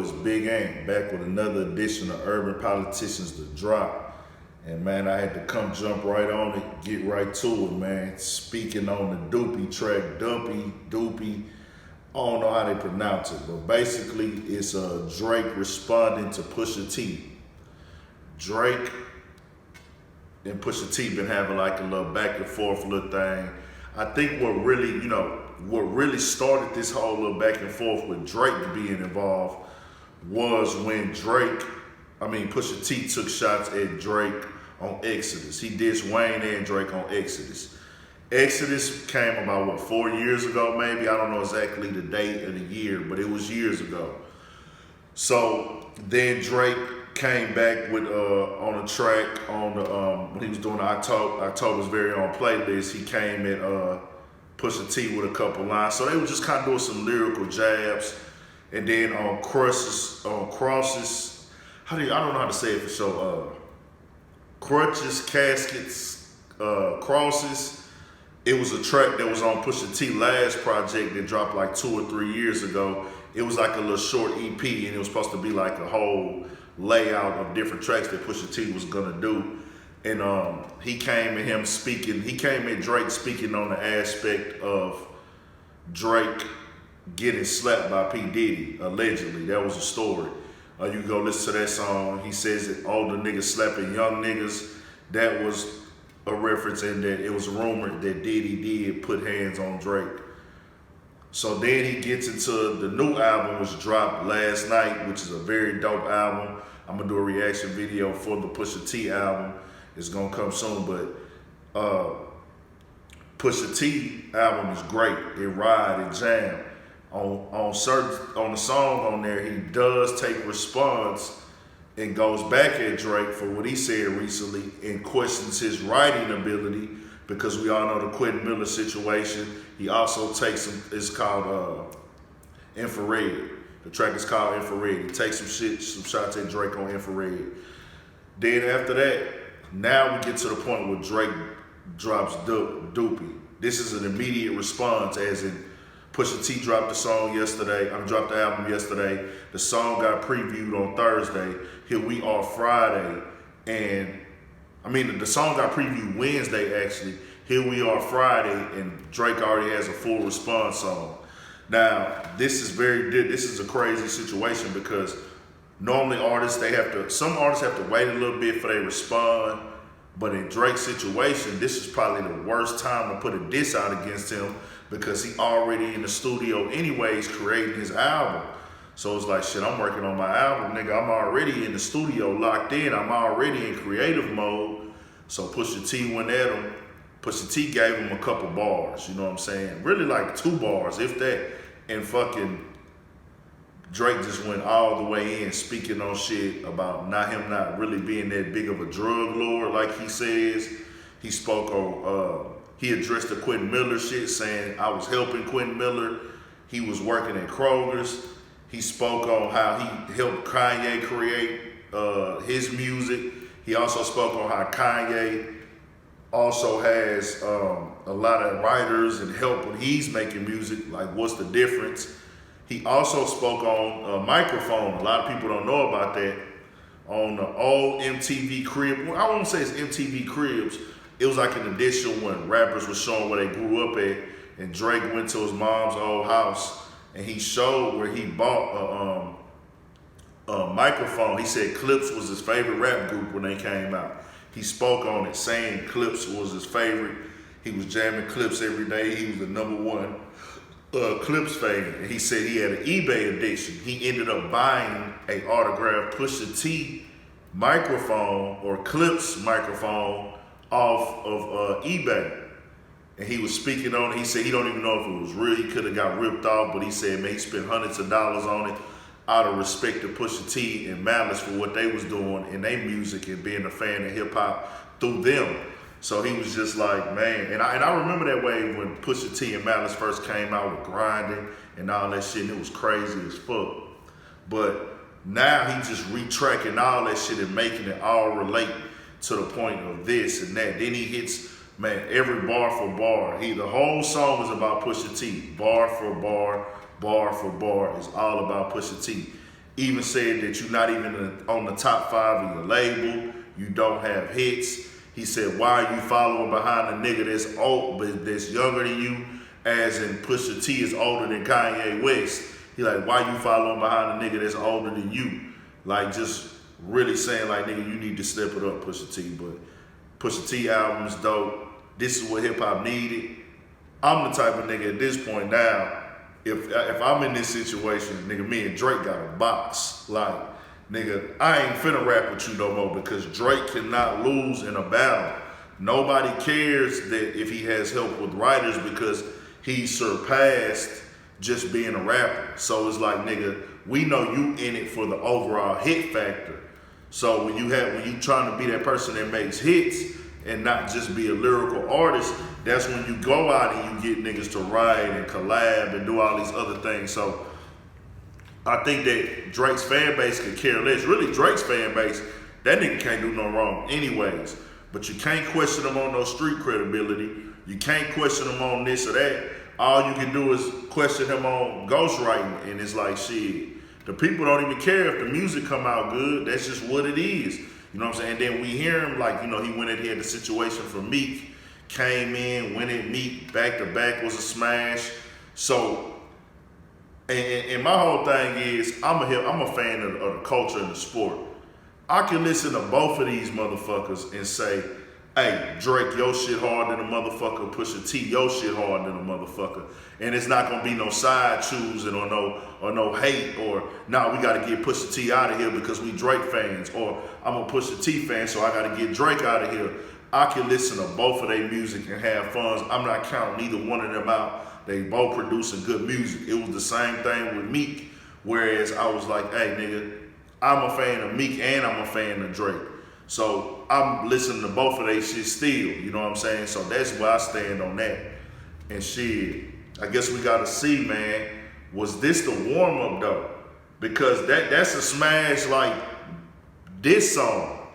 It's Big Ant back with another edition of Urban Politicians The Drop. And man, I had to come jump right on it, get right to it, man. Speaking on the Duppy track, Duppy, I don't know how they pronounce it, but basically it's Drake responding to Pusha T. Drake and Pusha T been having like a little back and forth little thing. I think what really started this whole little back and forth with Drake being involved was when Pusha T took shots at Drake on Exodus. He dissed Wayne and Drake on Exodus. Exodus came about, 4 years ago maybe? I don't know exactly the date of the year, but it was years ago. So then Drake came back with on a track on the when he was doing the October's Very Own playlist. He came at Pusha T with a couple lines, so they were just kind of doing some lyrical jabs. And then on Crosses, I don't know how to say it for sure. Crutches, Caskets, Crosses. It was a track that was on Pusha T last project that dropped like 2 or 3 years ago. It was like a little short EP, and it was supposed to be like a whole layout of different tracks that Pusha T was gonna do. And he came at Drake speaking on the aspect of Drake getting slapped by P. Diddy, allegedly. That was a story. You can go listen to that song. He says that older niggas slapping young niggas. That was a reference in that it was rumored that Diddy did put hands on Drake. So then he gets into the new album, which dropped last night, which is a very dope album. I'm gonna do a reaction video for the Pusha T album. It's gonna come soon, but Pusha T album is great. It ride, it jam. On the song on there, he does take response and goes back at Drake for what he said recently and questions his writing ability, because we all know the Quentin Miller situation. He also takes it's called Infrared. The track is called Infrared. He takes some shots at Drake on Infrared. Then after that, now we get to the point where Drake drops Duppy. This is an immediate response, as in Pusha T dropped the song yesterday. Dropped the album yesterday. The song got previewed on Thursday. Here we are Friday, and the song got previewed Wednesday actually. Here we are Friday, and Drake already has a full response song. Now, this is a crazy situation, because normally some artists have to wait a little bit before they respond, but in Drake's situation, this is probably the worst time to put a diss out against him, because he already in the studio anyways creating his album. So it's like, shit, I'm working on my album, nigga. I'm already in the studio locked in. I'm already in creative mode. So Pusha T went at him. Pusha T gave him a couple bars, you know what I'm saying? Really like 2 bars, if that. And fucking Drake just went all the way in, speaking on shit about him not really being that big of a drug lord like he says. He spoke on, he addressed the Quentin Miller shit, saying I was helping Quentin Miller. He was working at Kroger's. He spoke on how he helped Kanye create his music. He also spoke on how Kanye also has a lot of writers and help when he's making music, like what's the difference. He also spoke on a microphone. A lot of people don't know about that. On the old MTV Crib, well, I won't say it's MTV Cribs. It was like an edition when rappers were showing where they grew up at, and Drake went to his mom's old house and he showed where he bought a microphone. He said Clips was his favorite rap group when they came out. He spoke on it, saying Clips was his favorite. He was jamming Clips every day. He was the #1 Clips fan. And he said he had an eBay addiction. He ended up buying an autographed Pusha T microphone or Clips microphone off of eBay. And he was speaking on it. He said he don't even know if it was real. He could have got ripped off, but he said, man, he spent hundreds of dollars on it out of respect to Pusha T and Malice for what they was doing in their music and being a fan of hip hop through them. So he was just like, man, and I remember that wave when Pusha T and Malice first came out with Grinding and all that shit, and it was crazy as fuck. But now he just retracking all that shit and making it all relate to the point of this and that. Then he hits, man, every bar for bar. The whole song is about Pusha T. Bar for bar, bar for bar is all about Pusha T. Even said that you're not even on the top 5 of your label. You don't have hits. He said, why are you following behind a nigga that's old, but that's younger than you? As in Pusha T is older than Kanye West. He like, why you following behind a nigga that's older than you? Like, just really saying like, nigga, you need to step it up, Pusha T. But Pusha T album is dope. This is what hip hop needed. I'm the type of nigga at this point now, if I'm in this situation, nigga, me and Drake got a box. Like, nigga, I ain't finna rap with you no more because Drake cannot lose in a battle. Nobody cares that if he has help with writers because he surpassed just being a rapper. So it's like, nigga, we know you in it for the overall hit factor. So when you trying to be that person that makes hits and not just be a lyrical artist, that's when you go out and you get niggas to write and collab and do all these other things. So I think that Drake's fan base could care less. Really, Drake's fan base, that nigga can't do no wrong anyways. But you can't question him on no street credibility. You can't question him on this or that. All you can do is question him on ghostwriting. And it's like, shit, the people don't even care if the music come out good. That's just what it is. You know what I'm saying? And then we hear him like, you know, he went in here, the situation for Meek, came in, went at Meek, back to back was a smash. So, and my whole thing is, I'm a fan of the culture and the sport. I can listen to both of these motherfuckers and say, hey, Drake, your shit hard than a motherfucker. Pusha T, your shit hard than a motherfucker. And it's not gonna be no side choosing or no hate or nah, we gotta get Pusha T out of here because we Drake fans, or I'm a Pusha T fan, so I gotta get Drake out of here. I can listen to both of their music and have fun. I'm not counting either one of them out. They both producing good music. It was the same thing with Meek, whereas I was like, hey, nigga, I'm a fan of Meek and I'm a fan of Drake. So I'm listening to both of they shit still, you know what I'm saying? So that's where I stand on that. And shit, I guess we gotta see, man, was this the warm-up though? Because that's a smash like this song.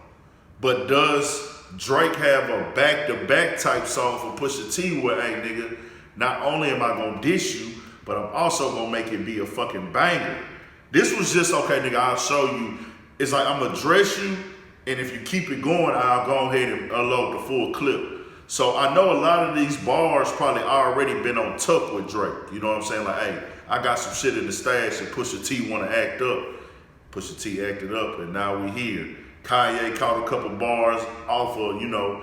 But does Drake have a back-to-back type song for Pusha T where, hey nigga, not only am I gonna diss you, but I'm also gonna make it be a fucking banger. This was just, okay nigga, I'll show you. It's like, I'm gonna dress you, and if you keep it going, I'll go ahead and unload the full clip. So I know a lot of these bars probably already been on tuck with Drake. You know what I'm saying? Like, hey, I got some shit in the stash and Pusha T wanna act up. Pusha T acted up and now we here. Kanye caught a couple bars off of, you know,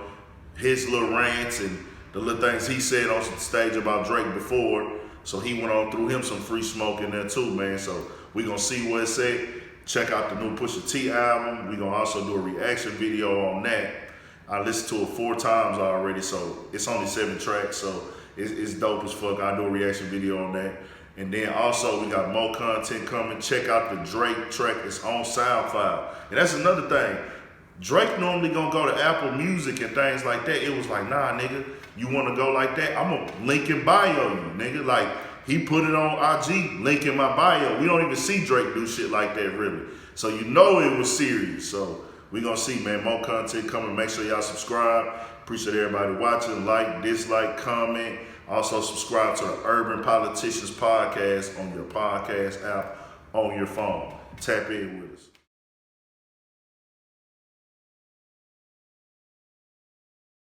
his little rants and the little things he said on stage about Drake before. So he went on through him some free smoke in there too, man. So we gonna see what it's at. Check out the new Pusha T album. We gonna also do a reaction video on that. I listened to it 4 times already, so it's only 7 tracks, so it's dope as fuck. I'll do a reaction video on that. And then also we got more content coming. Check out the Drake track. It's on SoundCloud. And that's another thing. Drake normally gonna go to Apple Music and things like that. It was like, nah, nigga, you wanna go like that? I'm gonna link in bio you, nigga. Like, he put it on IG, link in my bio. We don't even see Drake do shit like that, really. So you know it was serious. So we gonna see, man, more content coming. Make sure y'all subscribe. Appreciate everybody watching. Like, dislike, comment. Also subscribe to the Urban Politicians Podcast on your podcast app on your phone. Tap in with us.